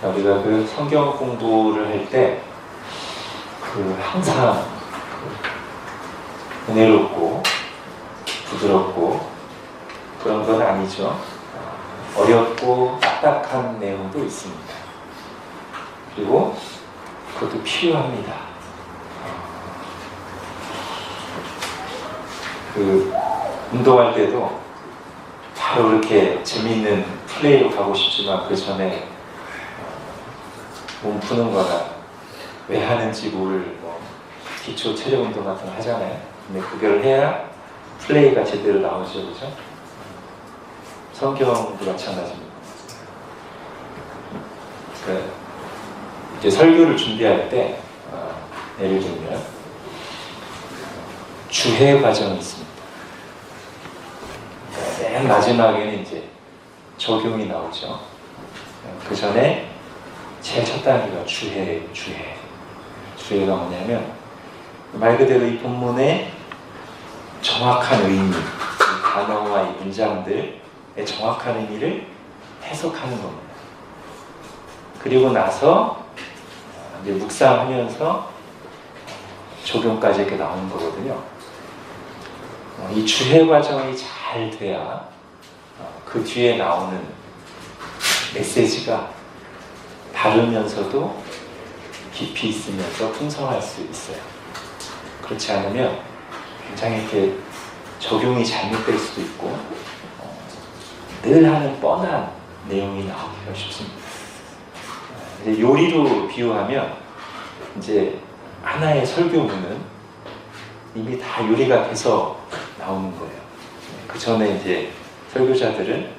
우리가 그 성경 공부를 할 때 항상 은혜롭고 부드럽고 그런 건 아니죠. 어렵고 딱딱한 내용도 있습니다. 그리고 그것도 필요합니다. 운동할 때도 바로 이렇게 재미있는 플레이로 가고 싶지만 그 전에 몸 푸는 거나 왜 하는지 모를 기초 체력 운동 같은 거 하잖아요. 근데 그걸 해야 플레이가 제대로 나오죠, 그죠? 성경도 마찬가지입니다. 이제 설교를 준비할 때 예를 들면 주해 과정이 있습니다. 맨 마지막에는 이제 적용이 나오죠. 그 전에 제일 첫 단계가 주해가 뭐냐면 말 그대로 이 본문의 정확한 의미, 이 단어와 이 문장들의 정확한 의미를 해석하는 겁니다. 그리고 나서 이제 묵상하면서 적용까지 이렇게 나오는 거거든요. 이 주해 과정이 잘 돼야 그 뒤에 나오는 메시지가 다르면서도 깊이 있으면서 풍성할 수 있어요. 그렇지 않으면 굉장히 이렇게 적용이 잘못될 수도 있고 늘 하는 뻔한 내용이 나오기가 쉽습니다. 이제 요리로 비유하면 이제 하나의 설교문은 이미 다 요리가 돼서 나오는 거예요. 그 전에 이제 설교자들은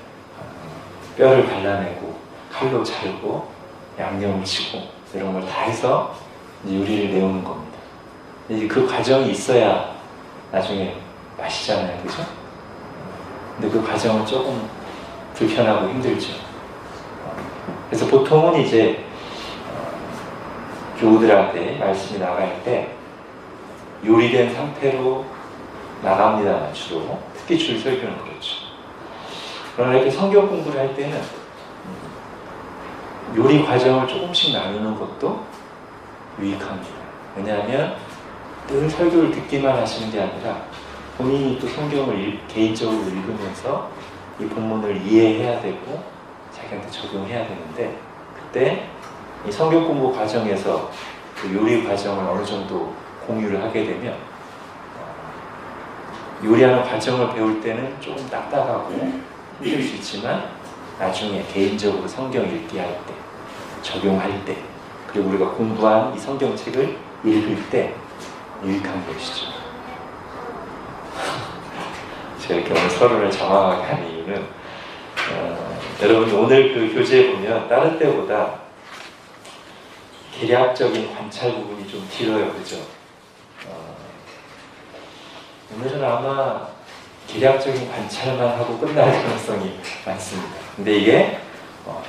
뼈를 발라내고 칼로 자르고 양념을 치고 이런 걸 다 해서 이제 요리를 내오는 겁니다. 이제 그 과정이 있어야 나중에 맛있잖아요, 그죠? 근데 그 과정은 조금 불편하고 힘들죠. 그래서 보통은 이제 교우들한테 말씀이 나갈 때 요리된 상태로 나갑니다, 주로. 특히 줄 설교는 그렇죠. 그러나 이렇게 성경 공부를 할 때는 요리 과정을 조금씩 나누는 것도 유익합니다. 왜냐하면 늘 설교를 듣기만 하시는 게 아니라 본인이 또 성경을 개인적으로 읽으면서 이 본문을 이해해야 되고 자기한테 적용해야 되는데 그때 이 성경 공부 과정에서 그 요리 과정을 어느 정도 공유를 하게 되면 요리하는 과정을 배울 때는 조금 딱딱하고 힘들 수 있지만 나중에 개인적으로 성경 읽기 할 때, 적용할 때, 그리고 우리가 공부한 이 성경책을 읽을 때 유익한 것이죠. 제가 이렇게 오늘 서론을 장황하게 한 이유는 여러분 오늘 그 교재에 보면 다른 때보다 계략적인 관찰 부분이 좀 길어요, 그죠? 오늘은 아마 계략적인 관찰만 하고 끝날 가능성이 많습니다. 근데 이게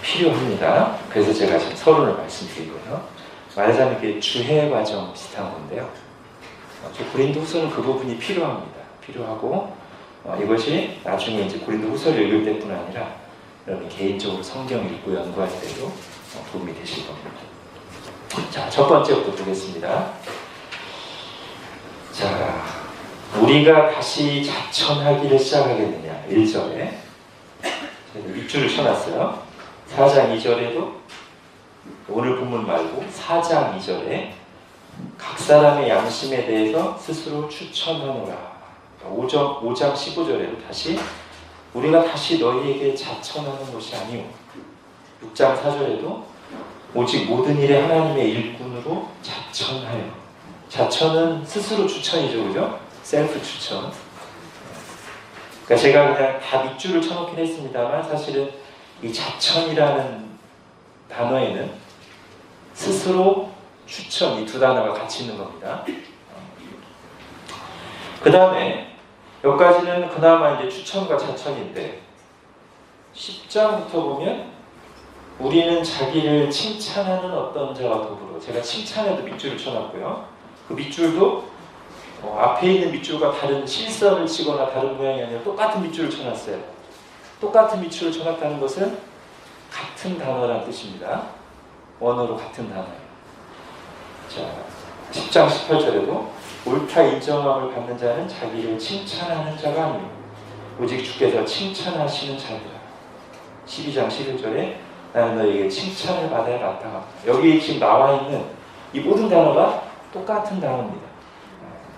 필요합니다. 그래서 제가 지금 서론을 말씀드리고요. 말하자면 이게 주해 과정 비슷한 건데요. 고린도후서는 그 부분이 필요합니다. 필요하고 이것이 나중에 이제 고린도후서를 읽을 때뿐 아니라 여러분 개인적으로 성경 읽고 연구할 때도 도움이 되실 겁니다. 자, 첫 번째부터 보겠습니다. 자, 우리가 다시 자천하기를 시작하겠느냐. 1절에 밑줄을 쳐놨어요. 4장 2절에도 오늘 본문 말고 4장 2절에 각 사람의 양심에 대해서 스스로 추천하노라. 5장 15절에도 다시 우리가 다시 너희에게 자천하는 것이 아니오. 6장 4절에도 오직 모든 일에 하나님의 일꾼으로 자천하여. 자천은 스스로 추천이죠, 그죠? 셀프 추천. 그러니까 제가 그냥 다 밑줄을 쳐놓긴 했습니다만 사실은 이 자천이라는 단어에는 스스로 추천 이 두 단어가 같이 있는 겁니다. 그 다음에 여기까지는 그나마 이제 추천과 자천인데 10장부터 보면 우리는 자기를 칭찬하는 어떤 자와 더불어 제가 칭찬에도 밑줄을 쳐놨고요. 그 밑줄도 앞에 있는 밑줄과 다른 실선을 치거나 다른 모양이 아니라 똑같은 밑줄을 쳐놨어요. 똑같은 밑줄을 쳐놨다는 것은 같은 단어라는 뜻입니다. 원어로 같은 단어예요. 자, 10장 18절에도 옳다 인정함을 받는 자는 자기를 칭찬하는 자가 아니요 오직 주께서 칭찬하시는 자들아. 12장 11절에 나는 너에게 칭찬을 받아야 나타납니다. 여기 지금 나와 있는 이 모든 단어가 똑같은 단어입니다.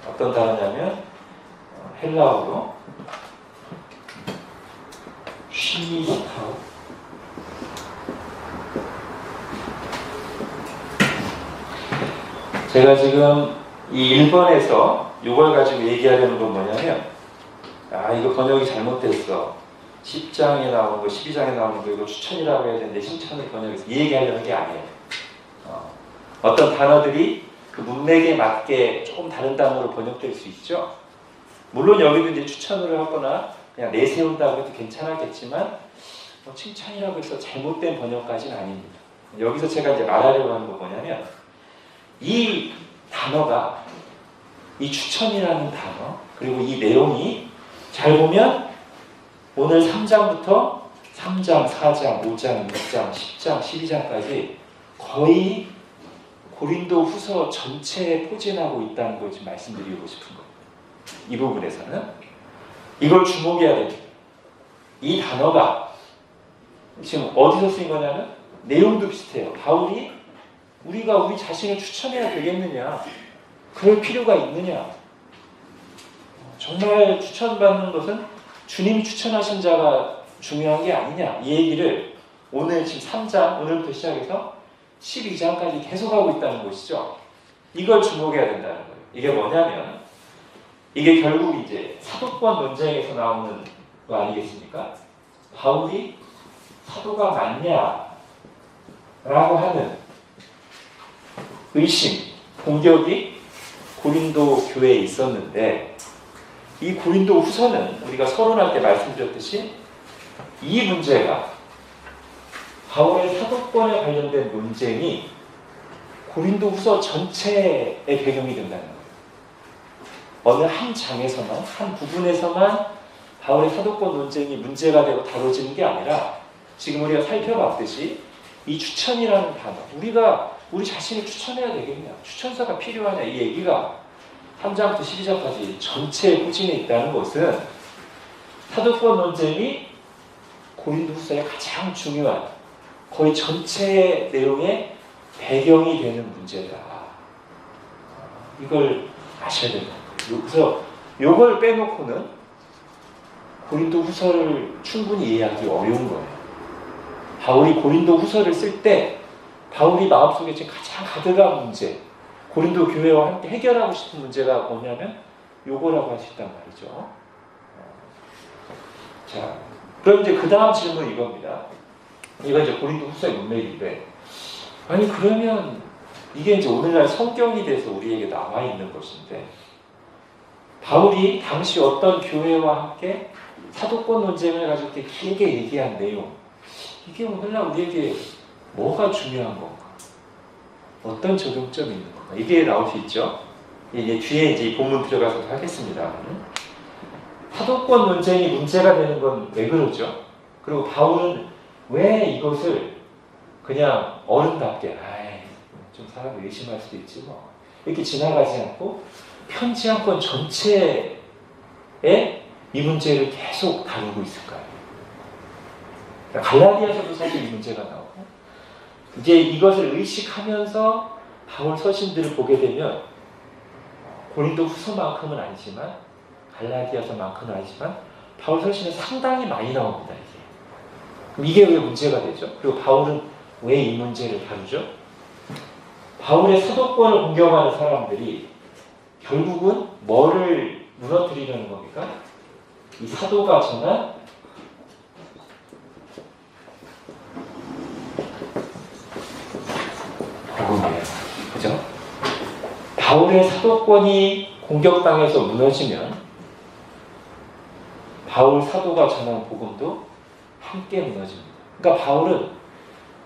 어떤 단어냐면 헬라어로 쉬미스타오. 제가 지금 이 1번에서 이걸 가지고 얘기하려는 건 뭐냐면, 이거 번역이 잘못됐어. 10장에 나오는 거, 12장에 나오는 거, 이거 추천이라고 해야 되는데 칭찬을 번역해서 이 얘기하려는 게 아니에요. 어떤 단어들이 그 문맥에 맞게 조금 다른 단어로 번역될 수 있죠. 물론 여기도 이제 추천을 하거나 그냥 내세운다고 해도 괜찮았겠지만, 칭찬이라고 해서 잘못된 번역까지는 아닙니다. 여기서 제가 이제 말하려고 하는 건 뭐냐면, 이 단어가, 이 추천이라는 단어, 그리고 이 내용이 잘 보면 오늘 3장부터 3장, 4장, 5장, 6장, 10장, 12장까지 거의 고린도 후서 전체에 포진하고 있다는 걸 지금 말씀드리고 싶은 거예요. 이 부분에서는 이걸 주목해야 됩니다. 이 단어가 지금 어디서 쓰인 거냐면 내용도 비슷해요. 바울이 우리가 우리 자신을 추천해야 되겠느냐, 그럴 필요가 있느냐, 정말 추천받는 것은 주님이 추천하신 자가 중요한 게 아니냐, 이 얘기를 오늘 지금 3장, 오늘부터 시작해서 12장까지 계속하고 있다는 것이죠. 이걸 주목해야 된다는 거예요. 이게 뭐냐면, 이게 결국 이제 사도권 논쟁에서 나오는 거 아니겠습니까? 바울이 사도가 맞냐 라고 하는 의심, 공격이 고린도 교회에 있었는데, 이 고린도 후서는 우리가 서론할 때 말씀드렸듯이 이 문제가, 바울의 사도권에 관련된 논쟁이 고린도 후서 전체의 배경이 된다는 거예요. 어느 한 장에서만, 한 부분에서만 바울의 사도권 논쟁이 문제가 되고 다뤄지는 게 아니라, 지금 우리가 살펴봤듯이 이 추천이라는 단어, 우리가 우리 자신을 추천해야 되겠냐, 추천사가 필요하냐, 이 얘기가 3장부터 12장까지 전체에 포진해 있다는 것은 사도권 논쟁이 고린도후서의 가장 중요한, 거의 전체 내용의 배경이 되는 문제다. 이걸 아셔야 됩니다. 그래서 이걸 빼놓고는 고린도후서를 충분히 이해하기 어려운 거예요. 바울이 고린도후서를 쓸 때 바울이 마음속에 지금 가장 가득한 문제, 고린도 교회와 함께 해결하고 싶은 문제가 뭐냐면 요거라고 할 수 있단 말이죠. 자, 그럼 이제 그 다음 질문은 이겁니다. 이건 이제 고린도 후서의 문맥인데, 아니 그러면 이게 이제 오늘날 성경이 돼서 우리에게 나와 있는 것인데, 바울이 당시 어떤 교회와 함께 사도권 논쟁을 가지고 이렇게 길게 얘기한 내용, 이게 오늘날 우리에게 뭐가 중요한 건가? 어떤 적용점이 있는 건가? 이게 나올 수 있죠. 이제 뒤에 이제 이 본문 들어가서 하겠습니다. 사도권 논쟁이 문제가 되는 건 왜 그러죠? 그리고 바울은 왜 이것을 그냥 어른답게, 좀 사람을 의심할 수도 있지 뭐, 이렇게 지나가지 않고 편지 한 권 전체에 이 문제를 계속 다루고 있을까요? 갈라디아서도 사실 이 문제가 나오고, 이제 이것을 의식하면서 바울 서신들을 보게 되면 고린도 후서만큼은 아니지만, 갈라디아서만큼은 아니지만 바울 서신은 상당히 많이 나옵니다. 그럼 이게 왜 문제가 되죠? 그리고 바울은 왜 이 문제를 다루죠? 바울의 사도권을 공격하는 사람들이 결국은 뭐를 무너뜨리려는 겁니까? 이 사도가 전한 복음이에요. 그죠? 바울의 사도권이 공격당해서 무너지면 바울 사도가 전한 복음도 함께 무너집니다. 그러니까 바울은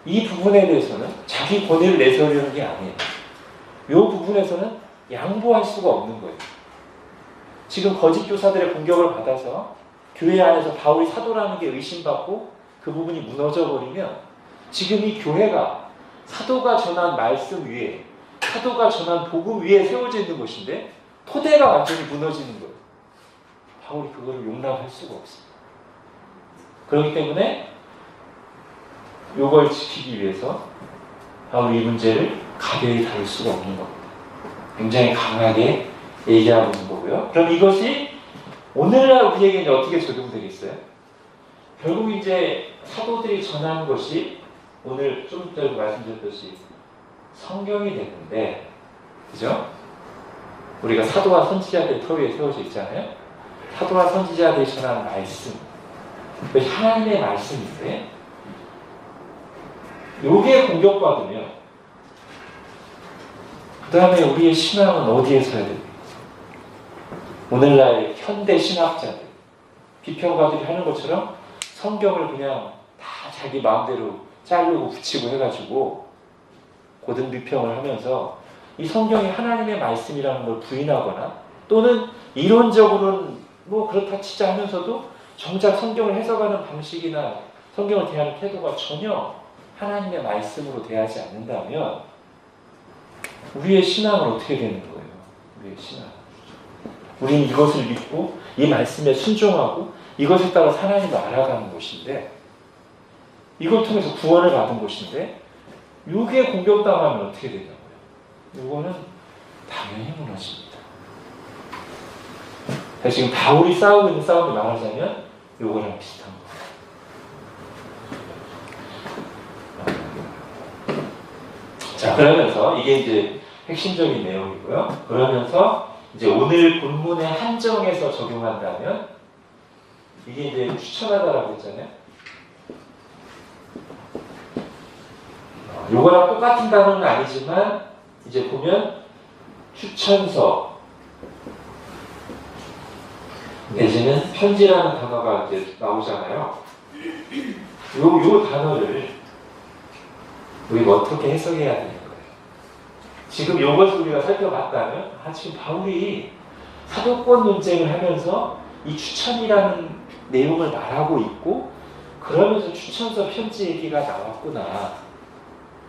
이 부분에 대해서는 자기 권위를 내세우려는 게 아니에요. 이 부분에서는 양보할 수가 없는 거예요. 지금 거짓 교사들의 공격을 받아서 교회 안에서 바울이 사도라는 게 의심받고 그 부분이 무너져 버리면 지금 이 교회가 사도가 전한 말씀 위에, 사도가 전한 복음 위에 세워져 있는 것인데 토대가 완전히 무너지는 거예요. 바울이 그거를 용납할 수가 없습니다. 그렇기 때문에 이걸 지키기 위해서 바울이 이 문제를 가벼이 다룰 수가 없는 겁니다. 굉장히 강하게 얘기하고 있는 거고요. 그럼 이것이 오늘날 우리에게 이제 어떻게 적용되겠어요? 결국 이제 사도들이 전하는 것이 오늘 좀 전에 말씀드렸듯이 성경이 됐는데, 그죠? 우리가 사도와 선지자들의 터 위에 세워져 있잖아요. 사도와 선지자들이 전하는 말씀, 하나님의 말씀인데, 요게 공격받으면 그 다음에 우리의 신앙은 어디에 서야 됩니까? 오늘날 현대 신학자들, 비평가들이 하는 것처럼 성경을 그냥 다 자기 마음대로 자르고 붙이고 해가지고 고등 비평을 하면서 이 성경이 하나님의 말씀이라는 걸 부인하거나 또는 이론적으로는 뭐 그렇다 치자 하면서도 정작 성경을 해석하는 방식이나 성경을 대하는 태도가 전혀 하나님의 말씀으로 대하지 않는다면 우리의 신앙은 어떻게 되는 거예요? 우리의 신앙. 우리는 이것을 믿고 이 말씀에 순종하고 이것에 따라 하나님을 알아가는 것인데, 이걸 통해서 구원을 받은 것인데 이게 공격당하면 어떻게 되냐고요? 이거는 당연히 무너집니다. 지금 바울이 싸우고 있는 싸움을 말하자면 이거랑 비슷한 거예요. 자, 그러면서 이게 이제 핵심적인 내용이고요. 그러면서 이제 오늘 본문의 한정에서 적용한다면 이게 이제 추천하다라고 했잖아요. 요거랑 똑같은 단어는 아니지만 이제 보면 추천서 내지는 편지라는 단어가 이제 나오잖아요. 요 단어를 우리가 어떻게 해석해야 되는 거예요? 지금 요것을 우리가 살펴봤다면 지금 바울이 사도권 논쟁을 하면서 이 추천이라는 내용을 말하고 있고 그러면서 추천서 편지 얘기가 나왔구나.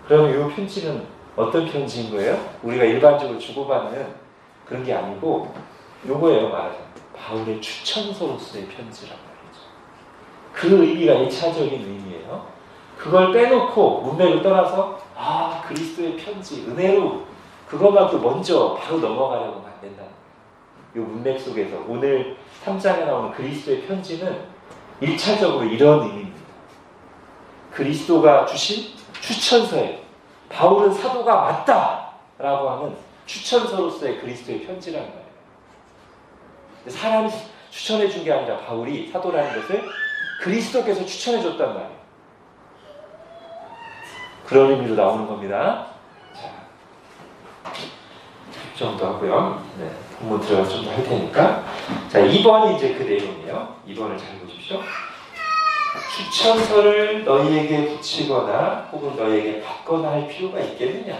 그러면 이 편지는 어떤 편지인 거예요? 우리가 일반적으로 주고받는 그런 게 아니고 요거예요. 말하자면 바울의 추천서로서의 편지란 말이죠. 그 의미가 1차적인 의미예요. 그걸 빼놓고 문맥을 떠나서 그리스도의 편지, 은혜로 그것만 또 먼저 바로 넘어가려고 하면 안 된다. 이 문맥 속에서 오늘 3장에 나오는 그리스도의 편지는 1차적으로 이런 의미입니다. 그리스도가 주신 추천서예요. 바울은 사도가 맞다라고 하는 추천서로서의 그리스도의 편지라는 거예요. 사람이 추천해 준 게 아니라 바울이 사도라는 것을 그리스도께서 추천해 줬단 말이에요. 그런 의미로 나오는 겁니다. 자, 이 정도 하고요. 네, 본문 들어가서 좀 더 할 테니까. 자, 2번이 이제 그 내용이에요. 2번을 잘 보십시오. 추천서를 너희에게 붙이거나 혹은 너희에게 받거나 할 필요가 있겠느냐?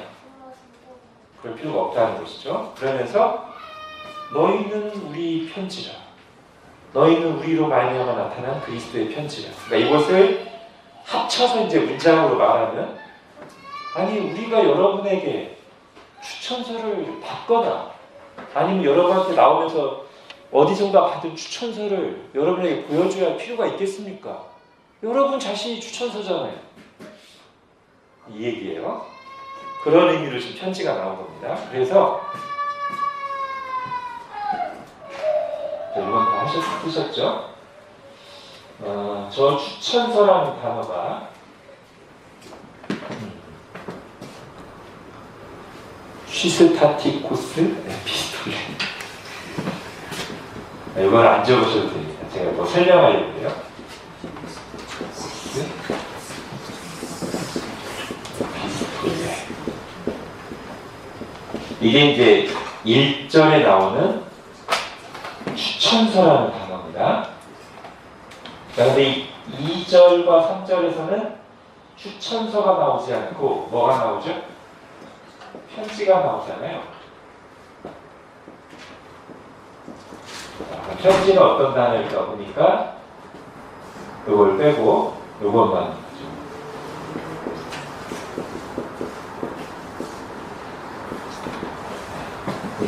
그럴 필요가 없다는 것이죠. 그러면서 너희는 우리 편지라. 너희는 우리로 말미암아 나타난 그리스도의 편지라. 그러니까 이것을 합쳐서 이제 문장으로 말하면 우리가 여러분에게 추천서를 받거나 아니면 여러분한테 나오면서 어디선가 받은 추천서를 여러분에게 보여줘야 할 필요가 있겠습니까? 여러분 자신이 추천서잖아요. 이 얘기예요. 그런 의미로 지금 편지가 나온 겁니다. 그래서 이건 다 쓰셨죠? 저 추천서라는 단어가 쉬스타티코스 에피스톨레. 이건 안 적으셔도 됩니다. 제가 뭐 설명하려고요. 이게 이제 1절에 나오는 추천서라는 단어입니다. 그런데 2절과 3절에서는 추천서가 나오지 않고 뭐가 나오죠? 편지가 나오잖아요. 편지는 어떤 단어일까 보니까 이걸 빼고 이것만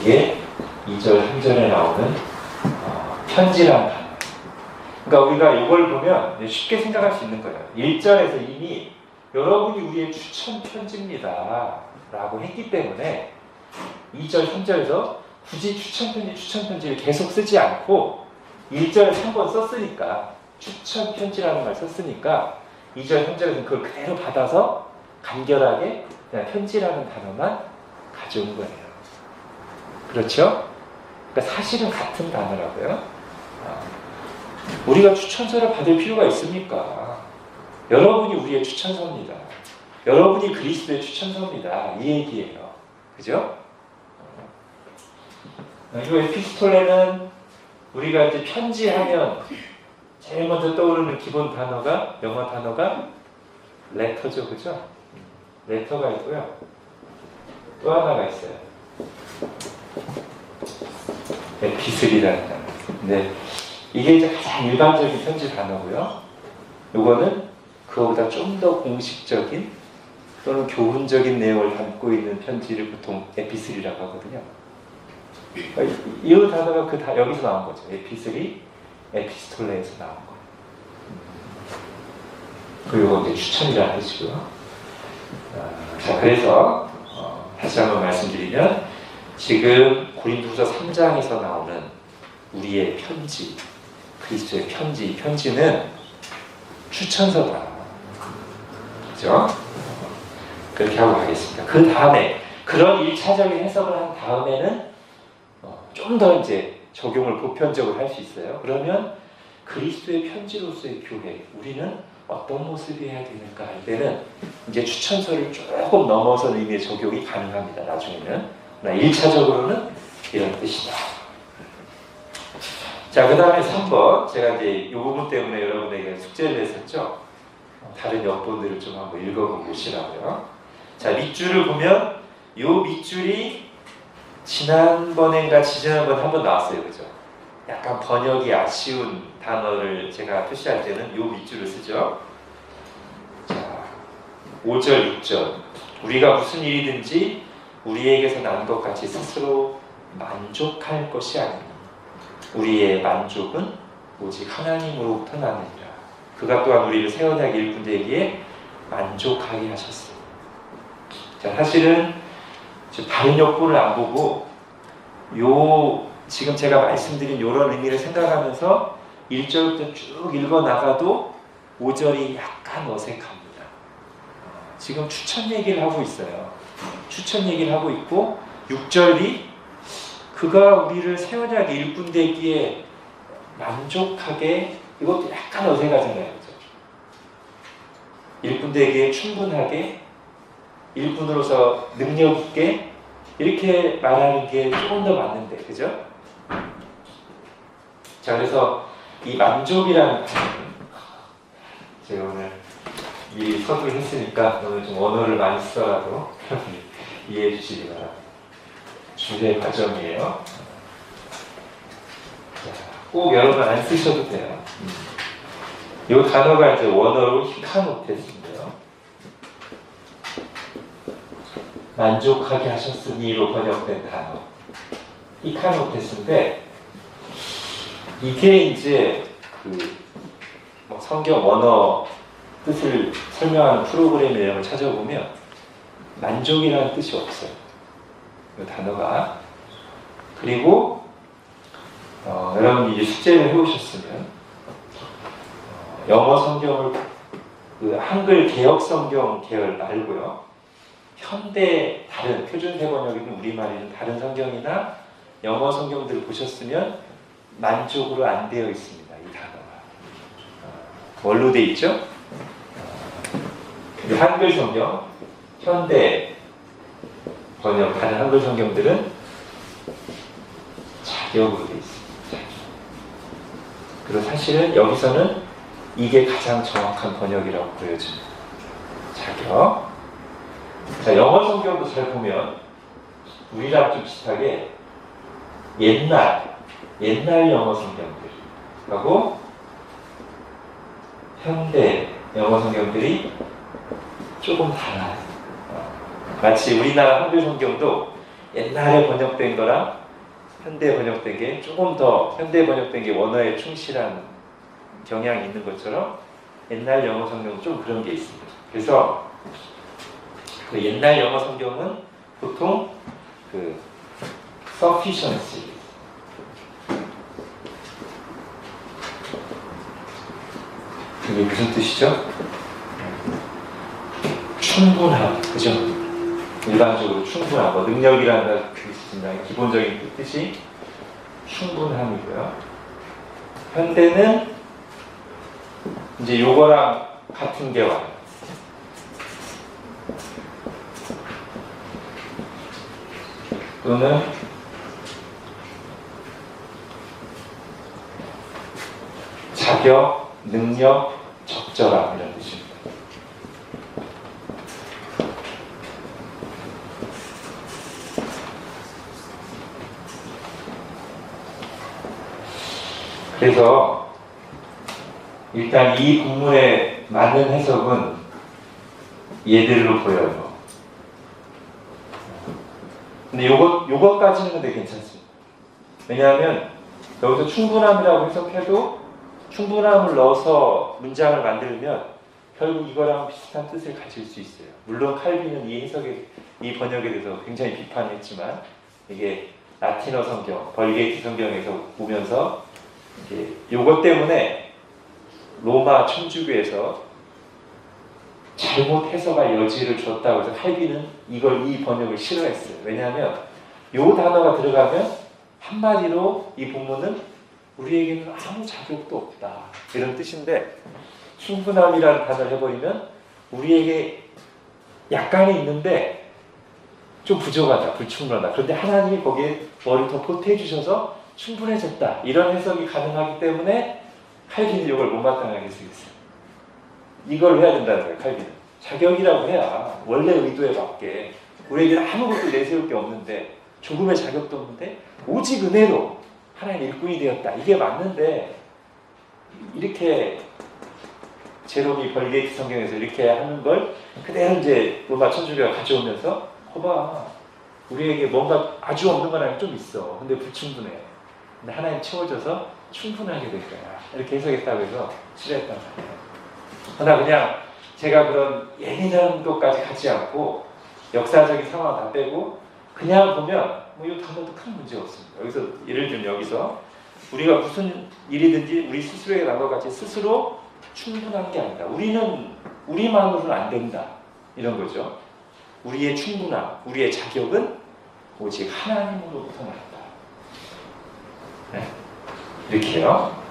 이게 2절, 3절에 나오는 편지라는 단어. 그러니까 우리가 이걸 보면 쉽게 생각할 수 있는 거예요. 1절에서 이미 여러분이 우리의 추천 편지입니다 라고 했기 때문에 2절, 3절에서 굳이 추천 편지를 계속 쓰지 않고 1절에 3번 썼으니까 추천 편지라는 말 썼으니까 2절, 3절에서는 그걸 그대로 받아서 간결하게 그냥 편지라는 단어만 가져온 거예요. 그렇죠? 그러니까 사실은 같은 단어라고요. 우리가 추천서를 받을 필요가 있습니까? 여러분이 우리의 추천서입니다. 여러분이 그리스도의 추천서입니다. 이 얘기예요. 그죠? 이 에피스톨레는 우리가 이제 편지하면 제일 먼저 떠오르는 기본 단어가, 영어 단어가 레터죠. 그죠? 레터가 있고요. 또 하나가 있어요. 에피슬이라는 단어. 근데 이게 이제 가장 일반적인 편지 단어고요. 요거는 그거보다 좀 더 공식적인 또는 교훈적인 내용을 담고 있는 편지를 보통 에피슬이라고 하거든요. 이 단어가 여기서 나온 거죠. 에피슬이 에피스톨레에서 나온 거예요. 그리고 이제 추천이라는 뜻이고요. 자, 그래서 다시 한번 말씀드리면 지금 고린도후서 3장에서 나오는 우리의 편지, 그리스도의 편지, 편지는 추천서다. 그죠? 그렇게 하고 가겠습니다. 그 다음에 그런 1차적인 해석을 한 다음에는 좀 더 이제 적용을 보편적으로 할 수 있어요. 그러면 그리스도의 편지로서의 교회, 우리는 어떤 모습이어야 되는가 할 때는 이제 추천서를 조금 넘어선 의미의 적용이 가능합니다. 나중에는. 1차적으로는 이런 뜻이다. 자, 그 다음에 3번. 제가 이제 이 부분 때문에 여러분에게 숙제를 했었죠. 다른 역본들을 좀 한번 읽어보시라고요. 자, 밑줄을 보면 이 밑줄이 지난번인가 지지난번에 한번 나왔어요. 그죠? 약간 번역이 아쉬운 단어를 제가 표시할 때는 이 밑줄을 쓰죠. 자, 5절, 6절. 우리가 무슨 일이든지 우리에게서 난 것 같이 스스로 만족할 것이 아니니 우리의 만족은 오직 하나님으로부터 나느니라. 그가 또한 우리를 새 언약 일꾼되기에 만족하게 하셨습니다. 자, 사실은 다른 역본을 안 보고 지금 제가 말씀드린 이런 의미를 생각하면서 1절부터 쭉 읽어 나가도 5절이 약간 어색합니다. 지금 추천 얘기를 하고 있어요. 추천 얘기를 하고 있고 6절이 그가 우리를 새 언약 일꾼 되기에 만족하게, 이것도 약간 어색하잖아요. 그죠? 일꾼 되기에 충분하게, 일꾼으로서 능력 있게 이렇게 말하는 게 조금 더 맞는데, 그죠? 자, 그래서 이 만족이라는 단어는 제가 오늘 이 서두를 했으니까 오늘 좀 언어를 많이 쓰더라도 이해해 주시기 바랍니다. 주제 과정이에요. 꼭 여러분 안 쓰셔도 돼요. 이 단어가 이제 원어로 히카노테스인데요. 만족하게 하셨으니로 번역된 단어. 히카노테스인데 이게 이제 성경 원어 뜻을 설명하는 프로그램 내용을 찾아보면 만족이라는 뜻이 없어요. 이 단어가. 그리고 여러분이 이제 숙제를 해오셨으면 영어 성경을 한글 개역 성경 계열 말고요. 현대 다른 표준세 번역이든 우리말이든 다른 성경이나 영어 성경들을 보셨으면 만족으로 안 되어 있습니다. 이 단어가. 뭘로 되어 있죠? 한글 성경, 현대 번역, 다른 한글 성경들은 자격으로 되어 있습니다. 그리고 사실은 여기서는 이게 가장 정확한 번역이라고 보여집니다. 자격. 자, 영어 성경도 잘 보면 우리랑 좀 비슷하게 옛날 영어 성경들하고 현대 영어 성경들이 조금 달라요. 마치 우리나라 한글 성경도 옛날에 번역된 거랑 현대 번역된 게 조금 더 현대 번역된 게 원어에 충실한 경향이 있는 것처럼 옛날 영어 성경은 좀 그런 게 있습니다. 그래서 그 옛날 영어 성경은 보통 그 sufficiency, 이게 무슨 뜻이죠? 충분함, 그죠? 일반적으로 충분함, 뭐 능력이라는 뜻입니다. 기본적인 뜻이 충분함이고요. 현대는 이제 요거랑 같은 게 와요. 또는 자격, 능력, 적절함 이런 뜻입니다. 그래서 일단 이 본문에 맞는 해석은 얘들로 보여요. 근데 요것까지는 근데 괜찮습니다. 왜냐하면 여기서 충분함이라고 해석해도 충분함을 넣어서 문장을 만들면 결국 이거랑 비슷한 뜻을 가질 수 있어요. 물론 칼빈은 이 번역에 대해서 굉장히 비판했지만 이게 라틴어 성경, 벌게이트 성경에서 보면서 요것 때문에 로마 천주교에서 잘못 해석할 여지를 줬다고 해서 칼빈은 이 번역을 싫어했어요. 왜냐하면 요 단어가 들어가면 한마디로 이 본문은 우리에게는 아무 자격도 없다 이런 뜻인데, 충분함이라는 단어를 해버리면 우리에게 약간은 있는데 좀 부족하다, 불충분하다. 그런데 하나님이 거기에 뭐를 더 보태해 주셔서 충분해졌다, 이런 해석이 가능하기 때문에 칼빈이 이걸 못마땅하게 쓰겠어요. 이걸 해야 된다는 거예요. 칼빈은 자격이라고 해야 원래 의도에 맞게, 우리에게는 아무것도 내세울 게 없는데 조금의 자격도 없는데 오직 은혜로 하나님 일꾼이 되었다, 이게 맞는데 이렇게 제롬이 벌게이트 성경에서 이렇게 하는 걸 그대로 이제 로마 천주교가 가져오면서 거봐, 우리에게 뭔가 아주 없는 건 아니고 좀 있어, 근데 불충분해, 근데 하나님 채워줘서 충분하게 될 거야, 이렇게 해석했다고 해서 싫어했단 말이에요. 그러나 그냥 제가 그런 예민한 것까지 갖지 않고 역사적인 상황 다 빼고 그냥 보면 뭐 이 단어도 큰 문제 없습니다. 여기서 예를 들면 여기서 우리가 무슨 일이든지 우리 스스로에게 난 것 같이 스스로 충분한 게 아니다. 우리는 우리만으로는 안 된다, 이런 거죠. 우리의 충분함, 우리의 자격은 오직 하나님으로부터 났다. 네. 이렇게요.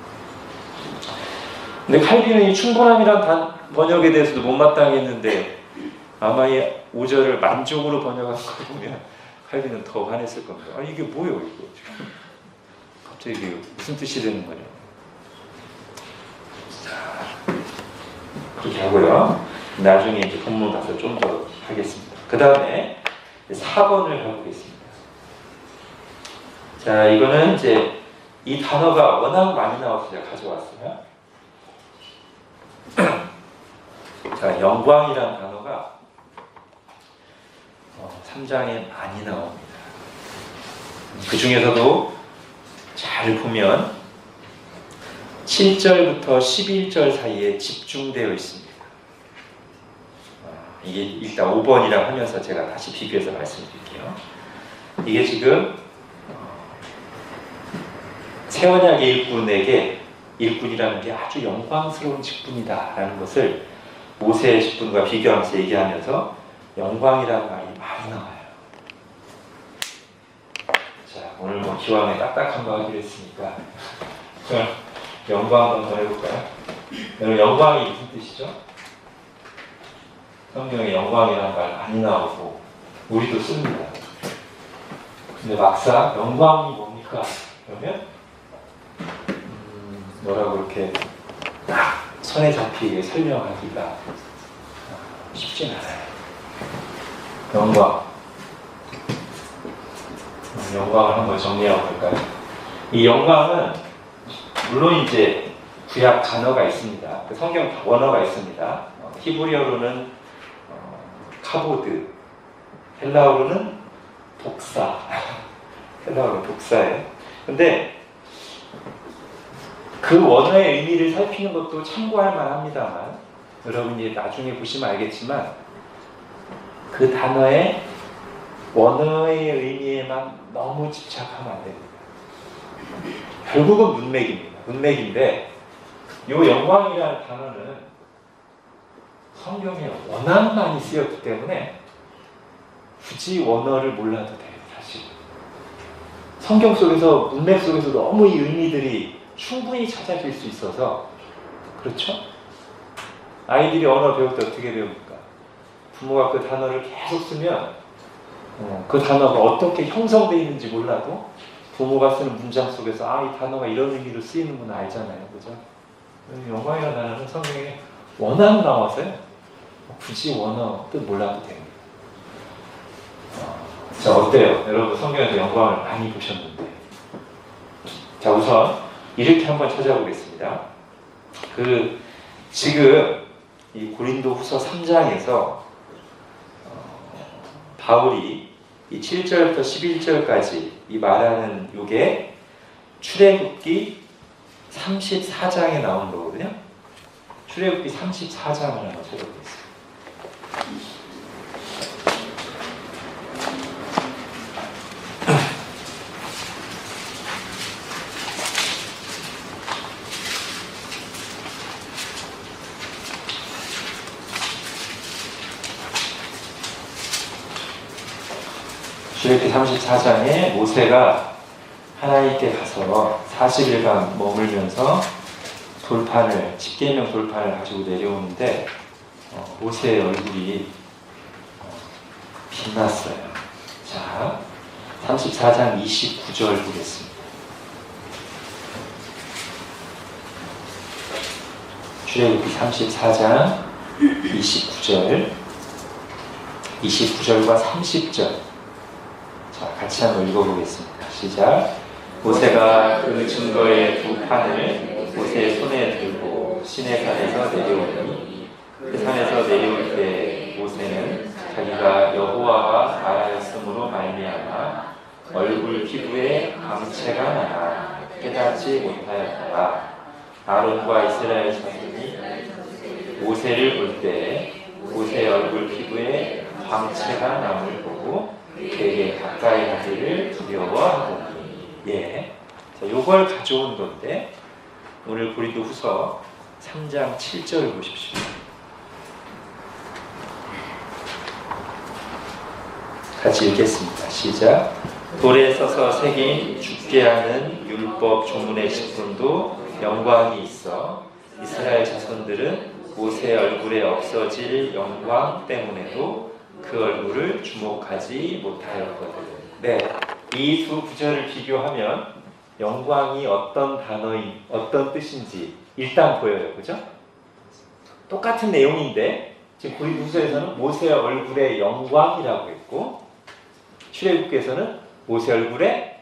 근데 칼빈은 이 충분함이란 번역에 대해서도 못마땅히 했는데 아마 이 5절을 만족으로 번역한 거 보면 칼빈은 더 화냈을 겁니다. 아, 이게 뭐예요, 이거 지금? 갑자기 이게 무슨 뜻이 되는 거냐? 자, 그렇게 하고요. 나중에 이제 본문 가서 좀 더 하겠습니다. 그 다음에 4번을 가보겠습니다. 자, 이거는 이제 이 단어가 워낙 많이 나와서 제가 가져왔어요. 자, 영광이라는 단어가 3장에 많이 나옵니다. 그 중에서도 잘 보면 7절부터 11절 사이에 집중되어 있습니다. 이게 일단 5번이라고 하면서 제가 다시 비교해서 말씀드릴게요. 이게 지금 새 언약의 일꾼에게 일꾼이라는 게 아주 영광스러운 직분이다 라는 것을 모세의 직분과 비교하면서 얘기하면서 영광이라는 말이 많이 나와요. 자, 오늘 뭐 기왕에 딱딱한 거 하기로 했으니까 영광 한번 더 해볼까요? 여러분, 영광이 무슨 뜻이죠? 성경에 영광이라는 말 많이 나오고 우리도 씁니다. 근데 막상 영광이 뭡니까? 그러면 뭐라고 이렇게 딱 손에 잡히게 설명하기가 쉽진 않아요. 영광을 한번 정리해 볼까요? 이 영광은 물론 이제 구약 단어가 있습니다. 그 성경 원어가 있습니다. 히브리어로는 카보드, 헬라어로는 독사. 해당하는 독사예요. 근데 그 원어의 의미를 살피는 것도 참고할 만합니다만, 여러분이 나중에 보시면 알겠지만 그 단어의 원어의 의미에만 너무 집착하면 안 됩니다. 결국은 문맥입니다. 문맥인데 이 영광이라는 단어는 성경에 워낙 많이 쓰였기 때문에 굳이 원어를 몰라도 돼요. 사실 성경 속에서 문맥 속에서 너무 이 의미들이 충분히 찾아질 수 있어서. 그렇죠? 아이들이 언어 배울 때 어떻게 배웁니까? 부모가 그 단어를 계속 쓰면 그 단어가 어떻게 형성되어 있는지 몰라도 부모가 쓰는 문장 속에서 이 단어가 이런 의미로 쓰이는구나 알잖아요. 그죠? 영광이라는 단어는 성경에 워낙 나와서요. 굳이 원어 뜻 몰라도 됩니다. 자, 어때요? 여러분 성경에서 영광을 많이 보셨는데. 자, 우선 이렇게 한번 찾아보겠습니다. 지금 이 고린도 후서 3장에서 바울이 이 7절부터 11절까지 이 말하는 요게 출애굽기 34장에 나온 거거든요. 출애굽기 34장을 한번 찾아보겠습니다. 출애굽기 34장에 모세가 하나님께 가서 40일간 머물면서 십계명 돌판을 가지고 내려오는데 모세의 얼굴이 빛났어요. 자, 34장 29절 보겠습니다. 출애굽기 34장 29절과 30절. 자, 같이 한번 읽어보겠습니다. 시작. 모세가 그 증거의 두 판을 모세의 손에 들고 시내산에서 내려오니 그 산에서 내려올 때 모세는 자기가 여호와와 말하였으므로 말미암아 얼굴 피부에 광채가 나나 깨닫지 못하였다가 아론과 이스라엘 자손이 모세를 볼 때 모세의 얼굴 피부에 광채가 남을 보고 그에게 가까이 하기를 두려워하더니. 예. 자, 요걸 가져온 건데 오늘 고린도 후서 3장 7절 보십시오. 같이 읽겠습니다. 시작. 돌에 서서 새긴 죽게 하는 율법 조문의 식품도 영광이 있어 이스라엘 자손들은 모세의 얼굴에 없어질 영광 때문에도 그 얼굴을 주목하지 못하였거든. 네, 이 두 구절을 비교하면 영광이 어떤 단어인, 어떤 뜻인지 일단 보여요. 그죠? 똑같은 내용인데 지금 고린도후서에서는 모세의 얼굴의 영광이라고 했고 출애굽기에서는 모세 얼굴의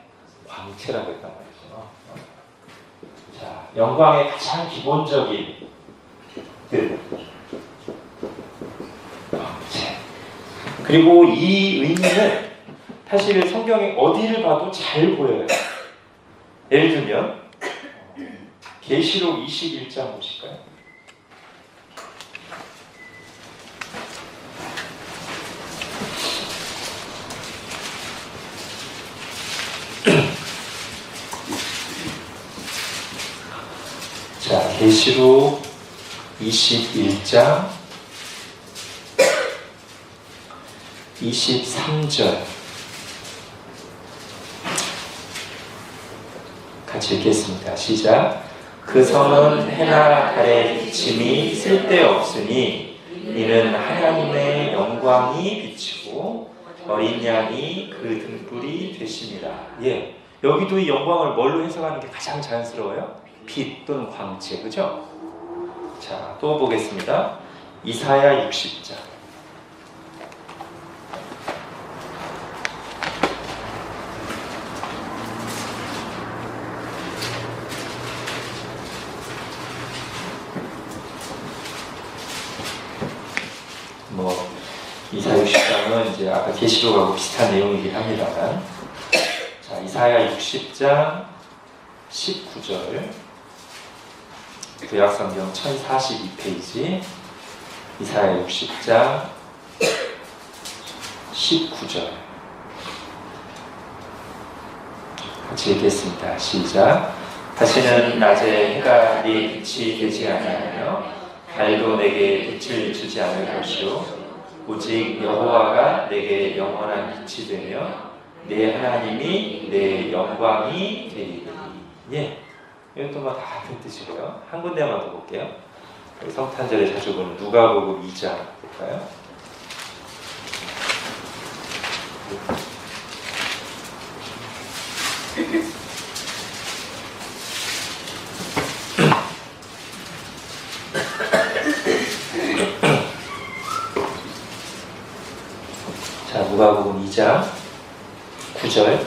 광채라고 했단 말이죠. 자, 영광의 가장 기본적인 뜻, 광채. 그리고 이 의미는 사실 성경에 어디를 봐도 잘 보여요. 예를 들면 계시록 21장 보실까요? 자, 계시록 21장 23절 같이 읽겠습니다. 시작. 그 성은 해나 달의 비침이 쓸데없으니 이는 하나님의 영광이 비치고 어린 양이 그 등불이 되십니다. 예, 여기도 이 영광을 뭘로 해석하는 게 가장 자연스러워요? 빛 또는 광채, 그죠? 자, 또 보겠습니다. 이사야 60장. 이사야 60장은 이제 이제 아까 계시록하고 비슷한 내용이긴 합니다만, 자, 이사야 60장 19절, 구약성경 1042페이지, 이사야 60장 19절 같이 읽겠습니다. 시작. 다시는 낮에 해가 네 빛이 되지 아니하며 달도 내게 빛을 주지 않을 것이요 오직 여호와가 내게 영원한 빛이 되며 내 하나님이 내 영광이 되리니. 예, 이것도 뭐 다 같은 뜻이고요. 한 군데만 더 볼게요. 성탄절에 자주 보는 누가복음 2장 볼까요? 자, 누가복음 2장 9절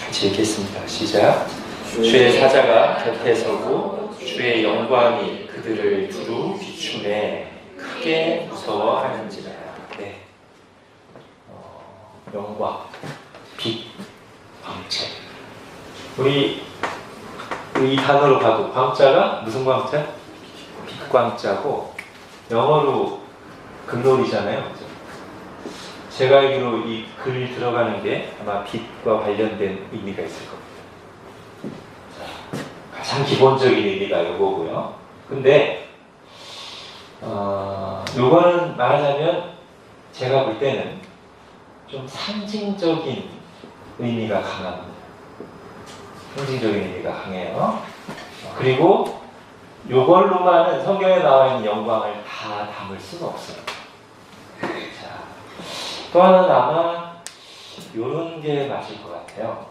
같이 읽겠습니다. 시작. 주의 사자가 곁에 서고 주의 영광이 그들을 두루 비추매 크게 무서워하는지라. 네. 영광, 빛, 광채. 우리 이 단어로 봐도 광자가 무슨 광자? 빛광자고 영어로 글로리잖아요. 제가 알기로 이 글이 들어가는 게 아마 빛과 관련된 의미가 있을 겁니다. 자, 가장 기본적인 의미가 이거고요. 근데 요거는 말하자면 제가 볼 때는 좀 상징적인 의미가 강합니다. 상징적인 의미가 강해요. 그리고 요걸로만은 성경에 나와 있는 영광을 다 담을 수는 없어요. 자, 또 하나는 아마 요런 게 맞을 것 같아요.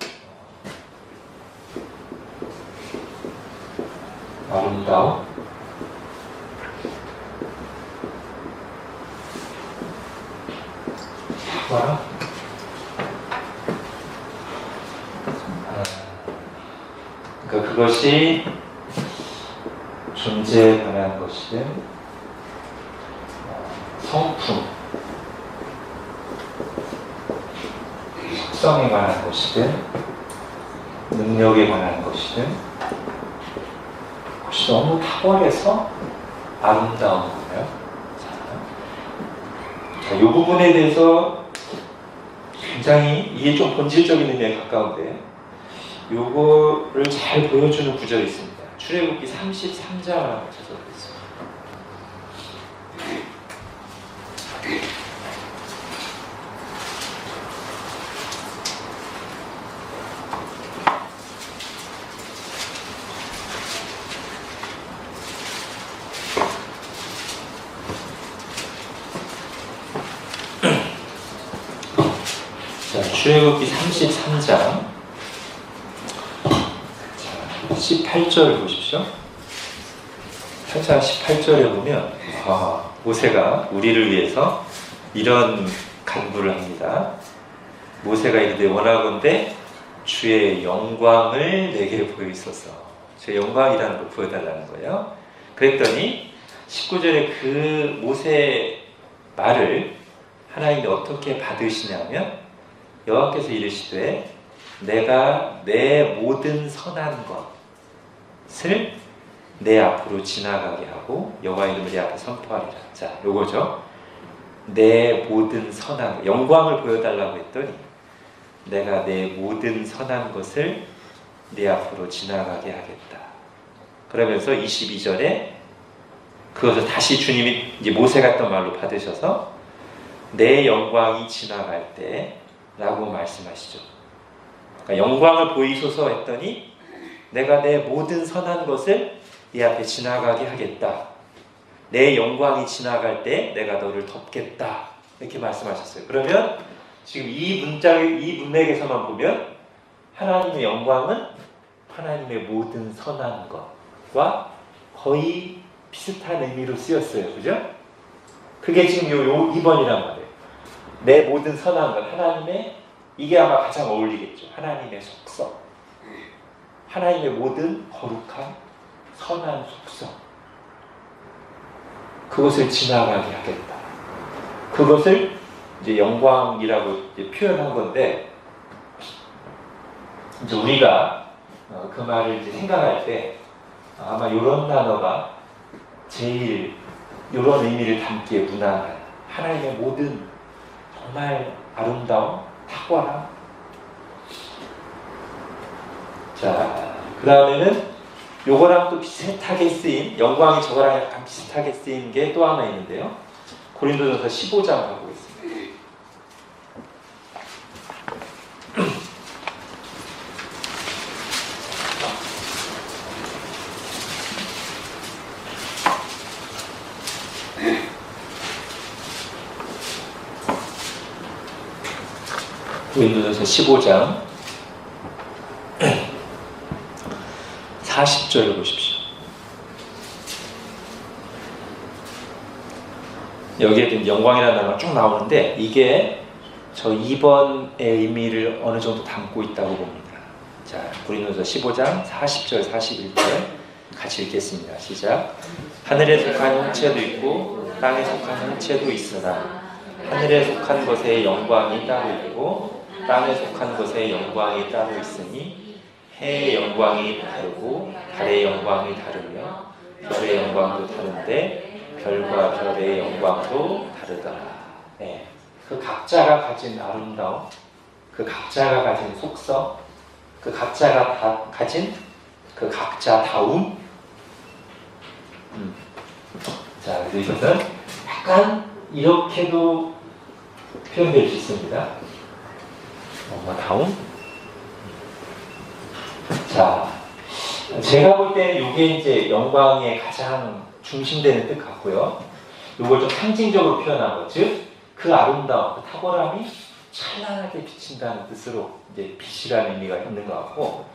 아름다움, 탁월함, 그러니까 그것이 존재에 관한 것이든 성품, 속성에 관한 것이든 능력에 관한 것이든 혹시 너무 탁월해서 아름다운 거예요. 자, 이 부분에 대해서 굉장히 이게 좀 본질적인 의미에 가까운데 요거를 잘 보여주는 구절이 있습니다. 출애굽기 33장을 찾아보겠습니다. 자, 출애굽기 33장 18절 보십시오. 8장 18절에 보면 모세가 우리를 위해서 이런 간구를 합니다. 모세가 이르되 원하건대 주의 영광을 내게 보이소서. 주의 영광이라는 걸 보여달라는 거예요. 그랬더니 19절에 그 모세의 말을 하나님이 어떻게 받으시냐면 여호와께서 이르시되 내가 내 모든 선한 것을 내 앞으로 지나가게 하고 여호와 이름을 내 앞에 선포하리라. 자, 요거죠. 내 모든 선한 것, 영광을 보여달라고 했더니 내가 내 모든 선한 것을 내 앞으로 지나가게 하겠다. 그러면서 22절에 그것을 다시 주님이 이제 모세가 했던 말로 받으셔서 내 영광이 지나갈 때 라고 말씀하시죠. 그러니까 영광을 보이소서 했더니 내가 내 모든 선한 것을 네 앞에 지나가게 하겠다. 내 영광이 지나갈 때 내가 너를 덮겠다. 이렇게 말씀하셨어요. 그러면 지금 이 문맥에서만 보면 하나님의 영광은 하나님의 모든 선한 것과 거의 비슷한 의미로 쓰였어요. 그죠? 그게 지금 요 2번이란 말이에요. 내 모든 선한 것, 하나님의, 이게 아마 가장 어울리겠죠. 하나님의 속성, 하나님의 모든 거룩한 선한 속성, 그것을 지나가게 하겠다. 그것을 이제 영광이라고 이제 표현한 건데, 이제 우리가 그 말을 이제 생각할 때 아마 이런 단어가 제일 이런 의미를 담기에 무난한, 하나님의 모든 정말 아름다움, 탁월함. 자, 그 다음에는 요거랑 또 비슷하게 쓰인, 영광이 저거랑 약간 비슷하게 쓰인 게 또 하나 있는데요. 고린도전서 15장 가보겠습니다. 고린도전서 15장 40절 보십시오. 여기에 지금 영광이라는 단어가 쭉 나오는데 이게 저 2번의 의미를 어느 정도 담고 있다고 봅니다. 자, 고린도전서 15장 40절 41절 같이 읽겠습니다. 시작. 하늘에 속한 형체도 있고 땅에 속한 형체도 있으나 하늘에 속한 것의 영광이 따로 있고 땅에 속한 것의 영광이 따로 있으니 해의 영광이 다르고 달의 영광이 다르며 별의 영광도 다른데 별과 별의 영광도 다르다. 네. 그 각자가 가진 아름다움, 그 각자가 가진 속성, 그 각자가 가진 그 각자다움. 자, 그래서 이것은 약간 이렇게도 표현될 수 있습니다. 다음. 자, 제가 볼 때는 이게 이제 영광의 가장 중심되는 뜻 같고요. 이걸 좀 상징적으로 표현한 것, 즉, 그 아름다움, 그 탁월함이 찬란하게 비친다는 뜻으로 이제 빛이라는 의미가 있는 것 같고,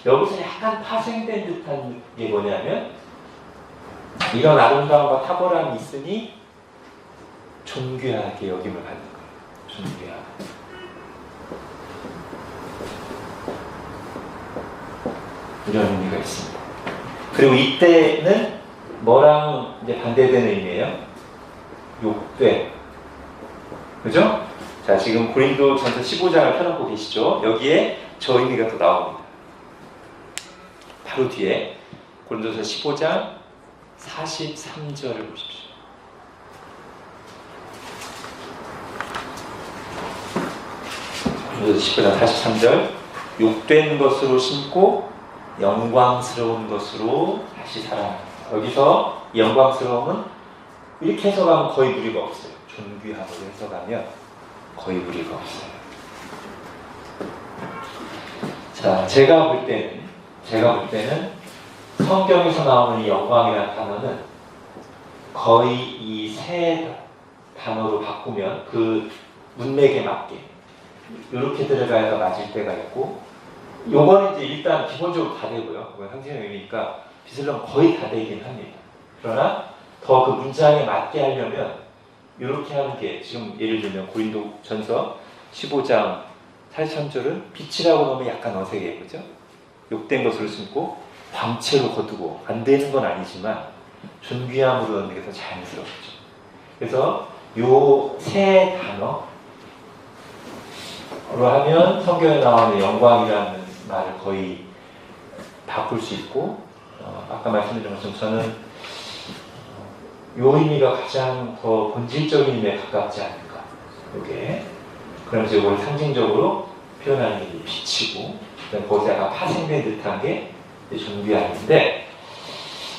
여기서 약간 파생된 듯한 게 뭐냐면, 이런 아름다움과 탁월함이 있으니 존귀하게 여김을 받는 거예요. 존귀하게. 이런 의미가 있습니다. 그리고 이때는 뭐랑 이제 반대되는 의미예요? 욕돼. 그죠? 자, 지금 고린도전서 15장을 펴놓고 계시죠? 여기에 저 의미가 또 나옵니다. 바로 뒤에 고린도전서 15장 43절을 보십시오. 고린도전서 15장 43절. 욕된 것으로 심고 영광스러운 것으로 다시 살아납니다. 여기서 영광스러움은 이렇게 해석하면 거의 무리가 없어요. 존귀함으로 해석하면 거의 무리가 없어요. 자, 제가 볼 때는 성경에서 나오는 이 영광이라는 단어는 거의 이 세 단어로 바꾸면 그 문맥에 맞게 이렇게 들어가야 맞을 때가 있고, 요거는 이제 일단 기본적으로 다 되고요. 상징의 의미니까 빗을럼 거의 다 되긴 합니다. 그러나 더 그 문장에 맞게 하려면 이렇게 하는 게, 지금 예를 들면 고린도전서 15장 43절은 빛이라고 넣으면 약간 어색해요. 그죠? 욕된 것으로 심고 광채로 거두고, 안 되는 건 아니지만 존귀함으로 넣는 게 더 자연스럽죠. 그래서 요 세 단어로 하면 성경에 나오는 영광이라는 말을 거의 바꿀 수 있고, 아까 말씀드린 것처럼 저는 요 의미가 가장 더 본질적인 의미에 가깝지 않을까. 요게. 그러면서 이걸 상징적으로 표현하는 게 빛이고, 거기서 약간 파생된 듯한 게 존귀함인데,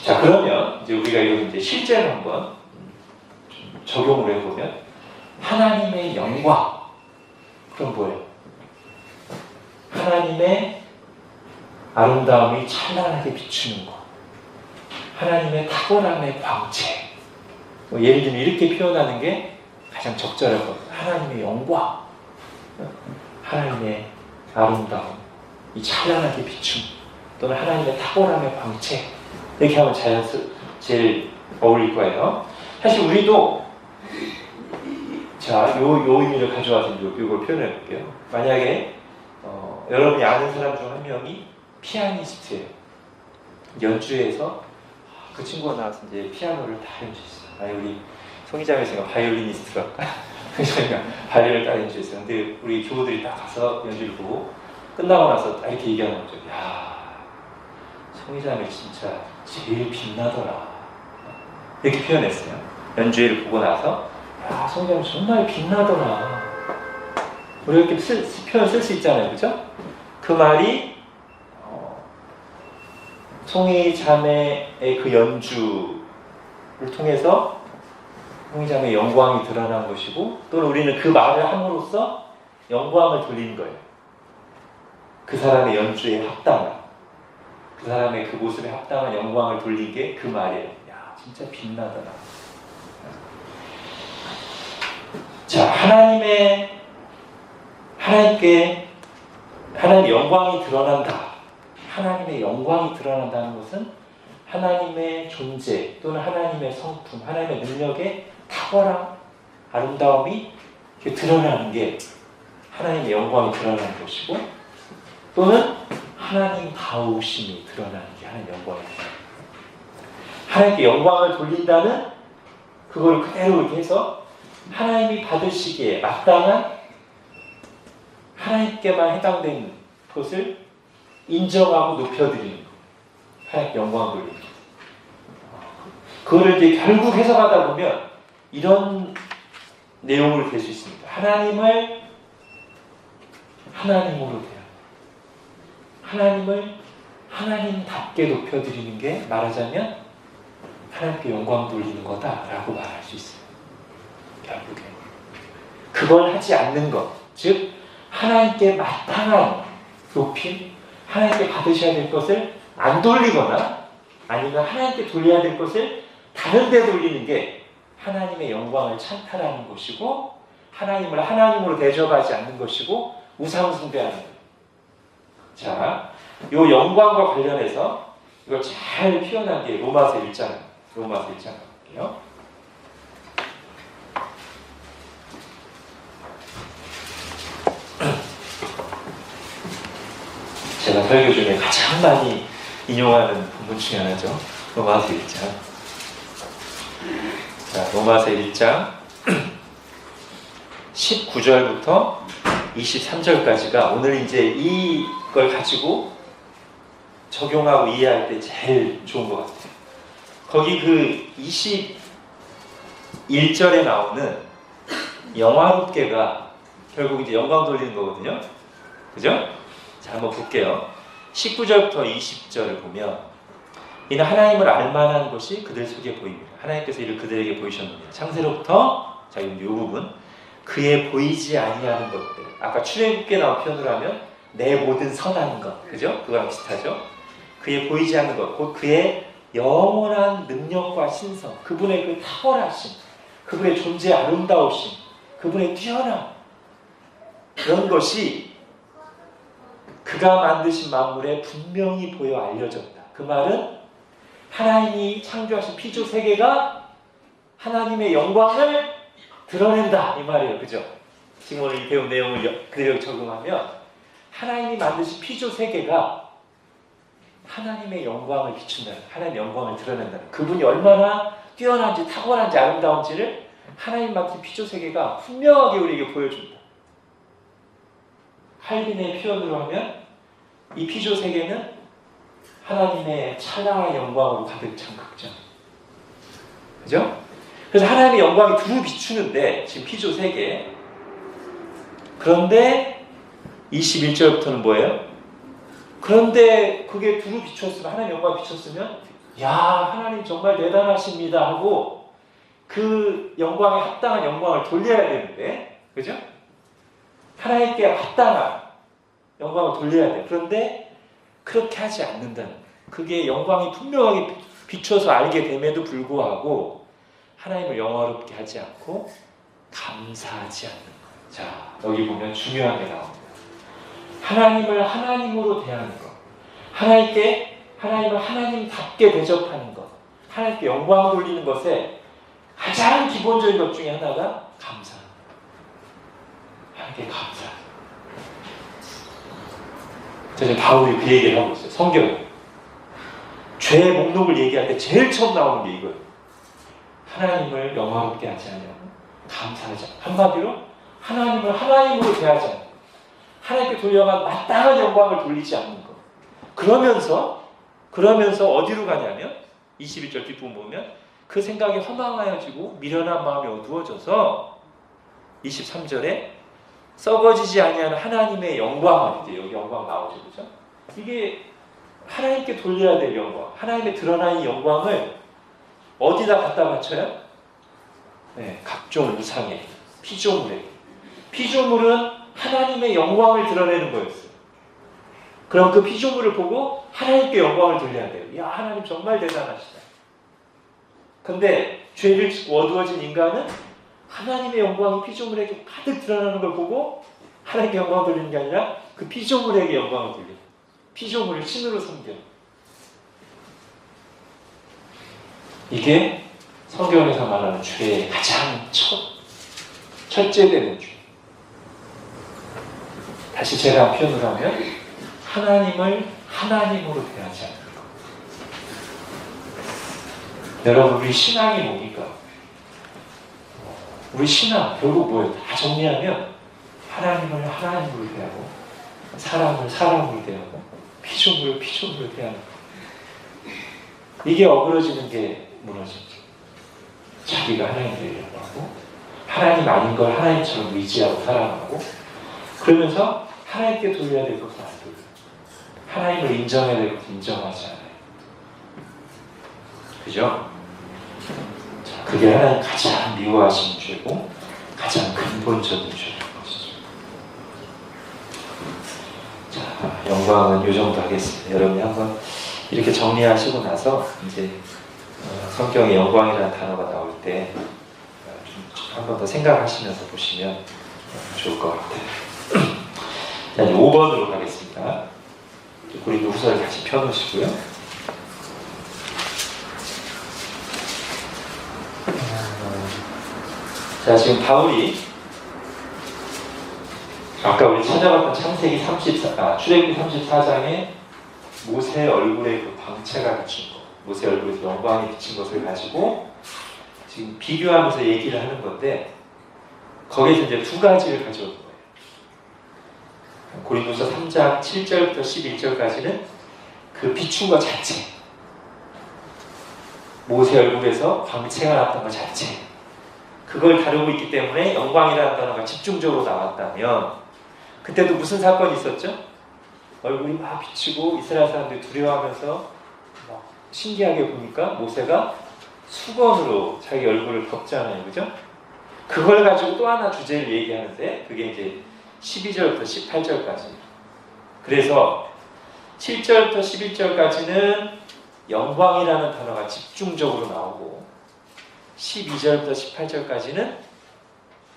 자, 그러면 이제 우리가 이걸 이제 실제로 한번 적용을 해보면, 하나님의 영광. 그럼 뭐예요? 하나님의 아름다움이 찬란하게 비추는 것, 하나님의 탁월함의 광채. 예를 들면 이렇게 표현하는 게 가장 적절할 것 같아요. 하나님의 영광, 하나님의 아름다움, 이 찬란하게 비춤, 또는 하나님의 탁월함의 광채. 이렇게 하면 제일 어울릴 거예요. 사실 우리도 자, 요 의미를 가져와서 이걸 표현해 볼게요. 만약에 여러분이 아는 사람 중 한 명이 피아니스트예요. 연주회에서 그 친구가 나와서 이제 피아노를 다 연주했어요. 아니, 우리 성의자매씨가 바이올리니스트가 저희가 바이올린을 딱 연주했어요. 근데 우리 교우들이 딱 가서 연주를 보고 끝나고 나서 딱 이렇게 얘기하는 거죠. 야, 성의자매 진짜 제일 빛나더라. 이렇게 표현했어요. 연주회를 보고 나서 야, 성의자매 정말 빛나더라. 우리 이렇게 표현 쓸 수 있잖아요. 그죠? 그 말이 성의자매의 그 연주를 통해서 성의자매의 영광이 드러난 것이고, 또는 우리는 그 말을 함으로써 영광을 돌리는 거예요. 그 사람의 연주에 합당한, 그 사람의 그 모습에 합당한 영광을 돌린 게 그 말이에요. 야, 진짜 빛나더라. 자, 하나님의 영광이 드러난다. 하나님의 영광이 드러난다는 것은 하나님의 존재 또는 하나님의 성품, 하나님의 능력의 탁월한 아름다움이 드러나는 게 하나님의 영광이 드러나는 것이고, 또는 하나님다우심이 드러나는 게 하나님의 영광입니다. 하나님께 영광을 돌린다는 그걸 그대로 이렇게 해서 하나님이 받으시기에 마땅한 하나님께만 해당되는 것을 인정하고 높여드리는 것. 하나님께 영광을 돌리는 것. 그거를 이제 결국 해석하다 보면 이런 내용으로 될 수 있습니다. 하나님을 하나님으로 대하는, 하나님을 하나님답게 높여드리는 게 말하자면 하나님께 영광 돌리는 거다라고 말할 수 있어요. 결국에 그걸 하지 않는 것, 즉 하나님께 마땅한 높임, 하나님께 받으셔야 될 것을 안 돌리거나 아니면 하나님께 돌려야 될 것을 다른 데 돌리는 게 하나님의 영광을 찬탈하는 것이고, 하나님을 하나님으로 대접하지 않는 것이고, 우상 숭배하는 거예요. 자, 이 영광과 관련해서 이걸 잘 표현한 게 로마서 1장 갈게요. 제가 설교 중에 가장 많이 인용하는 본문 중에 하나죠. 로마서 1장. 자, 로마서 1장 19절부터 23절까지가 오늘 이제 이걸 가지고 적용하고 이해할 때 제일 좋은 것 같아요. 거기 그 21절에 나오는 영화롭게가 결국 이제 영광 돌리는 거거든요. 그죠? 자, 한번 볼게요. 19절부터 20절을 보면, 이는 하나님을 알만한 것이 그들 속에 보입니다. 하나님께서 이를 그들에게 보이셨느니라. 창세로부터, 자, 이 부분, 그의 보이지 아니하는 것들. 아까 출애굽기에 나온 표현으로 하면 내 모든 선한 것, 그죠? 그거랑 비슷하죠? 그의 보이지 않는 것, 곧 그의 영원한 능력과 신성, 그분의 그 탁월하심, 그분의 존재 아름다우심, 그분의 뛰어남, 그런 것이 그가 만드신 만물에 분명히 보여 알려졌다. 그 말은 하나님이 창조하신 피조 세계가 하나님의 영광을 드러낸다, 이 말이에요. 그죠? 지금 오늘 이 배운 내용을 그대로 적용하면 하나님이 만드신 피조 세계가 하나님의 영광을 비춘다, 하나님의 영광을 드러낸다. 그분이 얼마나 뛰어난지 탁월한지 아름다운지를 하나님 맡긴 피조 세계가 분명하게 우리에게 보여준다. 칼빈의 표현으로 하면 이 피조 세계는 하나님의 찬란한 영광으로 가득 찬 극장. 그죠? 그래서 하나님의 영광이 두루 비추는데 지금 피조 세계. 그런데 21절부터는 뭐예요? 그런데 그게 두루 비추었으면, 하나님 영광이 비췄으면, 야, 하나님 정말 대단하십니다 하고 그 영광에 합당한 영광을 돌려야 되는데, 그죠? 하나님께 합당한 영광을 돌려야 돼. 그런데 그렇게 하지 않는다는 거예요. 그게 영광이 분명하게 비춰서 알게 됨에도 불구하고 하나님을 영화롭게 하지 않고 감사하지 않는 거예요. 자, 여기 보면 중요한 게 나옵니다. 하나님을 하나님으로 대하는 것, 하나님을 하나님답게 대접하는 것, 하나님께 영광 돌리는 것에 가장 기본적인 것 중에 하나가 감사합니다. 하나님께 감사합니다. 지금 바울이 그 얘기를 하고 있어요. 성경에 죄의 목록을 얘기할 때 제일 처음 나오는 게 이거예요. 하나님을 영화롭게 하지 않냐고 감사하지 않고, 한마디로 하나님을 하나님으로 대하지 않고 하나님께 돌려간 마땅한 영광을 돌리지 않는 것. 그러면서 어디로 가냐면 21절 뒷부분 보면 그 생각이 허망하여지고 미련한 마음이 어두워져서 23절에 썩어지지 아니하는 하나님의 영광을, 이제 여기 영광 나오죠, 그죠? 이게 하나님께 돌려야 될 영광, 하나님의 드러나는 영광을 어디다 갖다 바쳐요? 네, 각종 우상에, 피조물에. 피조물은 하나님의 영광을 드러내는 거였어요. 그럼 그 피조물을 보고 하나님께 영광을 돌려야 돼요. 야, 하나님 정말 대단하시다. 근데 죄를 짓고 어두워진 인간은 하나님의 영광이 피조물에게 가득 드러나는 걸 보고 하나님께 영광을 돌리는 게 아니라 그 피조물에게 영광을 돌려요. 피조물을 신으로 섬겨요. 이게 성경에서 말하는 죄의 가장 첫째 되는 죄. 다시 제가 표현을 하면 하나님을 하나님으로 대하지 않는 것. 여러분, 우리 신앙이 뭡니까? 우리 신앙 결국 뭐예요? 다 정리하면 하나님을 하나님으로 대하고 사람을 사람으로 대하고 피조물을 피조물로 대하는 것. 이게 어그러지는 게 무너지죠. 자기가 하나님 되려고 하고 하나님 아닌 걸 하나님처럼 의지하고 살아가고 그러면서 하나님께 돌려야 될 것을 안 돌려요. 하나님을 인정해야 될 것을 인정하지 않아요. 그죠? 자, 그게 하나님 가장 미워하시는 죄고 가장 근본적인 죄인 것이죠. 자, 영광은 이 정도 하겠습니다. 여러분이 한번 이렇게 정리하시고 나서 이제 성경에 영광이라는 단어가 나올 때 한 번 더 생각하시면서 보시면 좋을 것 같아요. 자, 이제 5번으로 가겠습니다. 고린도후서를 같이 펴놓으시고요. 자, 지금 바울이 아까 우리 찾아봤던 창세기 출애굽기 34장에 모세 얼굴에 그 광채가 비친 것, 모세 얼굴에서 영광이 비친 것을 가지고 지금 비교하면서 얘기를 하는 건데 거기에서 이제 두 가지를 가져온 거예요. 고린도서 3장 7절부터 11절까지는 그 비춘 것 자체, 모세 얼굴에서 광채가 났던 것 자체, 그걸 다루고 있기 때문에 영광이라는 단어가 집중적으로 나왔다면 그때도 무슨 사건이 있었죠? 얼굴이 막 비치고 이스라엘 사람들이 두려워하면서 막 신기하게 보니까 모세가 수건으로 자기 얼굴을 덮잖아요. 그죠? 그걸 가지고 또 하나 주제를 얘기하는데 그게 이제 12절부터 18절까지. 그래서 7절부터 11절까지는 영광이라는 단어가 집중적으로 나오고 12절부터 18절까지는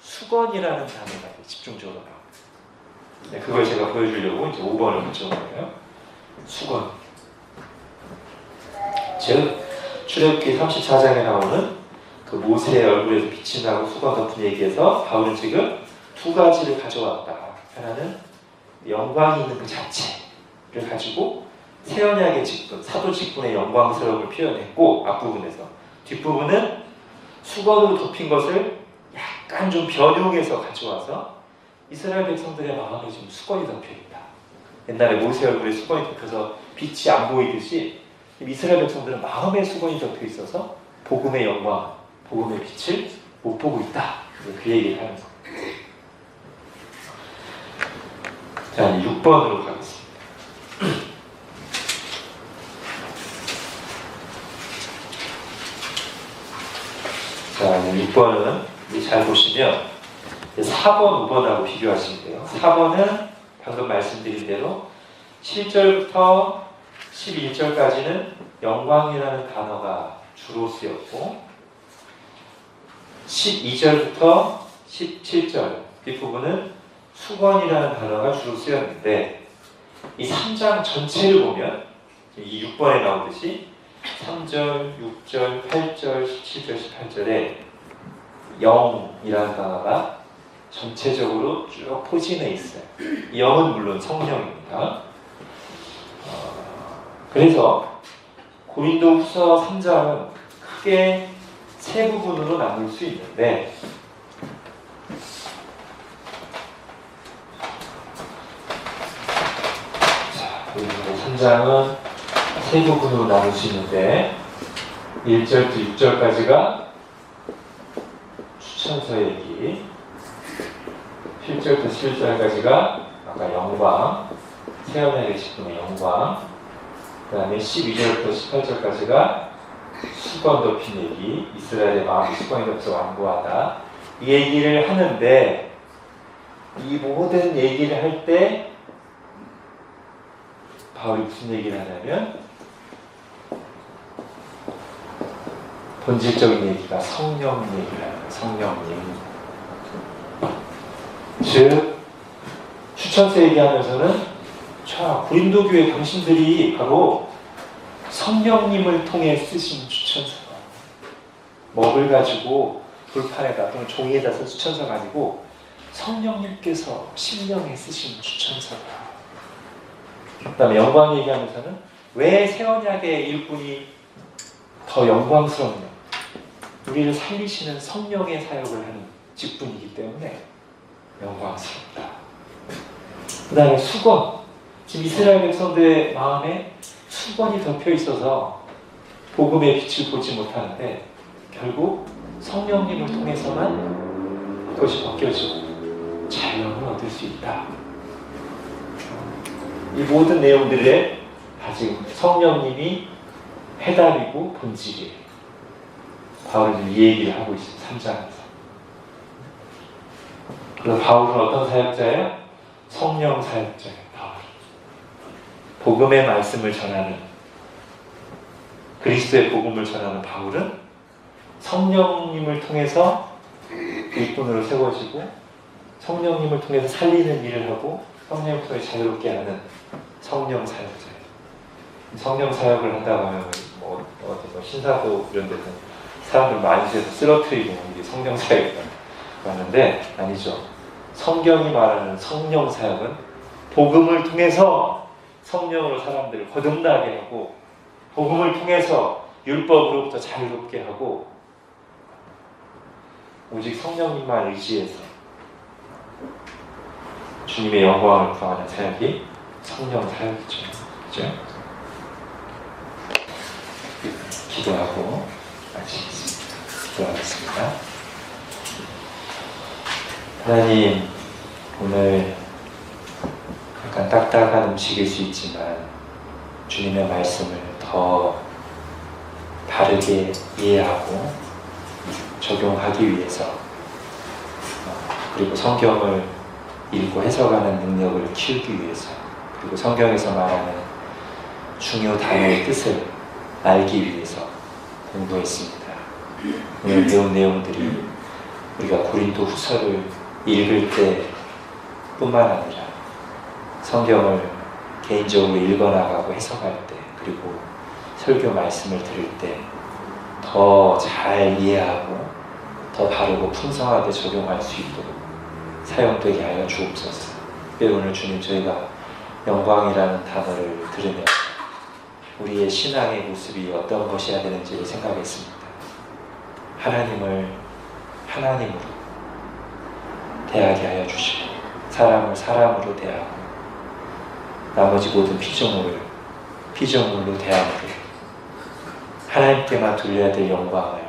수건이라는 단어가 집중적으로 나옵니다. 네, 그걸 제가 보여주려고 이제 5번을 붙여온 거예요. 수건. 즉 출애굽기 34장에 나오는 그 모세의 얼굴에서 빛이 나고 수건 덮은 얘기에서 바울은 지금 두 가지를 가져왔다. 하나는 영광이 있는 그 자체를 가지고 새 언약의 직분, 사도 직분의 영광스러움을 표현했고 앞부분에서 뒷부분은 수건으로 덮인 것을 약간 좀 변형해서 가져와서 이스라엘 백성들의 마음에 지금 수건이 덮여있다. 옛날에 모세 얼굴에 수건이 덮여서 빛이 안 보이듯이 이스라엘 백성들은 마음에 수건이 덮여있어서 복음의 영광, 복음의 빛을 못 보고 있다. 그 얘기를 하는 겁니다. 자, 6번으로 가겠습니다. 자, 6번은 잘 보시면 4번, 5번하고 비교하시면 돼요. 4번은 방금 말씀드린 대로 7절부터 11절까지는 영광이라는 단어가 주로 쓰였고 12절부터 17절 뒷부분은 수건이라는 단어가 주로 쓰였는데 이 3장 전체를 보면 이 6번에 나오듯이 3절, 6절, 8절, 17절, 18절에 영이라는 단어가 전체적으로 쭉 포진해 있어요. 영은 물론 성령입니다. 그래서 고린도후서 3장은 크게 세 부분으로 나눌 수 있는데 우리 3장은 세 부분으로 나눌 수 있는데 1절부터 6절까지가 추천서 얘기, 7절부터 11절까지가 아까 영광, 새 언약의 직분의 영광, 그 다음에 12절부터 18절까지가 수건 덮인 얘기, 이스라엘의 마음이 수건이 덮여 완고하다, 이 얘기를 하는데 이 모든 얘기를 할 때 바울이 무슨 얘기를 하냐면 본질적인 얘기가 성령 얘기를 해요. 성령님. 즉 추천서 얘기하면서는 자, 고린도 교회 당신들이 바로 성령님을 통해 쓰신 추천서가 먹을 가지고 불판에다 또는 종이에다 쓴 추천서 가지고 성령님께서 심령에 쓰신 추천서다. 그 다음에 영광 얘기하면서는 왜 새 언약의 일꾼이 더 영광스럽냐, 우리를 살리시는 성령의 사역을 하는 직분이기 때문에 영광스럽다. 그 다음에 수건, 지금 이스라엘 백성들의 마음에 수건이 덮여 있어서 복음의 빛을 보지 못하는데 결국 성령님을 통해서만 그것이 벗겨지고 자유함을 얻을 수 있다. 이 모든 내용들에 다 지금 성령님이 해답이고 본질이에요. 바울은 이 얘기를 하고 있습니다. 3장에서. 그래서 바울은 어떤 사역자예요? 성령 사역자예요. 바울. 복음의 말씀을 전하는, 그리스도의 복음을 전하는 바울은 성령님을 통해서 일꾼으로 세워지고 성령님을 통해서 살리는 일을 하고 성령을 통해 자유롭게 하는 성령 사역자예요. 성령 사역을 한다고 하면 어디 신사도 이런 데서 사람들 많이 세서 쓰러뜨리고 이게 성령 사역이라고 하는데 아니죠. 성경이 말하는 성령 사역은 복음을 통해서 성령으로 사람들을 거듭나게 하고 복음을 통해서 율법으로부터 자유롭게 하고 오직 성령님만 의지해서 주님의 영광을 구하는 사역이 성령 사역이죠. 그렇죠? 기도하고 마치겠습니다. 기도하겠습니다. 하나님, 오늘 약간 딱딱한 음식일 수 있지만 주님의 말씀을 더 바르게 이해하고 적용하기 위해서 그리고 성경을 읽고 해석하는 능력을 키우기 위해서 그리고 성경에서 말하는 중요 단어의 뜻을 알기 위해서 공부했습니다. 오늘 배운 내용들이 우리가 고린도 후서를 읽을 때 뿐만 아니라 성경을 개인적으로 읽어나가고 해석할 때 그리고 설교 말씀을 들을 때 더 잘 이해하고 더 바르고 풍성하게 적용할 수 있도록 사용되게 하여 주옵소서. 오늘 주님, 저희가 영광이라는 단어를 들으며 우리의 신앙의 모습이 어떤 것이어야 되는지를 생각했습니다. 하나님을 하나님으로 대하게 하여 주시고 사람을 사람으로 대하고 나머지 모든 피조물을 피조물로 대하고 하나님께만 돌려야 될 영광을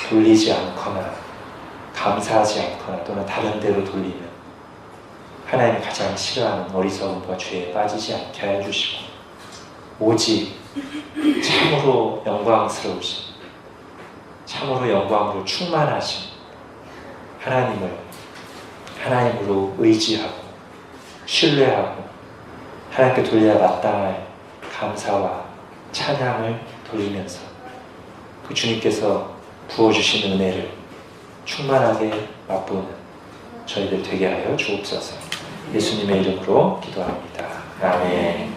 돌리지 않거나 감사하지 않거나 또는 다른 데로 돌리는 하나님이 가장 싫어하는 어리석음과 죄에 빠지지 않게 하여 주시고 오직 참으로 영광스러우신 참으로 영광으로 충만하신 하나님을 하나님으로 의지하고 신뢰하고 하나님께 돌려야 마땅할 감사와 찬양을 돌리면서 그 주님께서 부어주신 은혜를 충만하게 맛보는 저희들 되게 하여 주옵소서. 예수님의 이름으로 기도합니다. 아멘.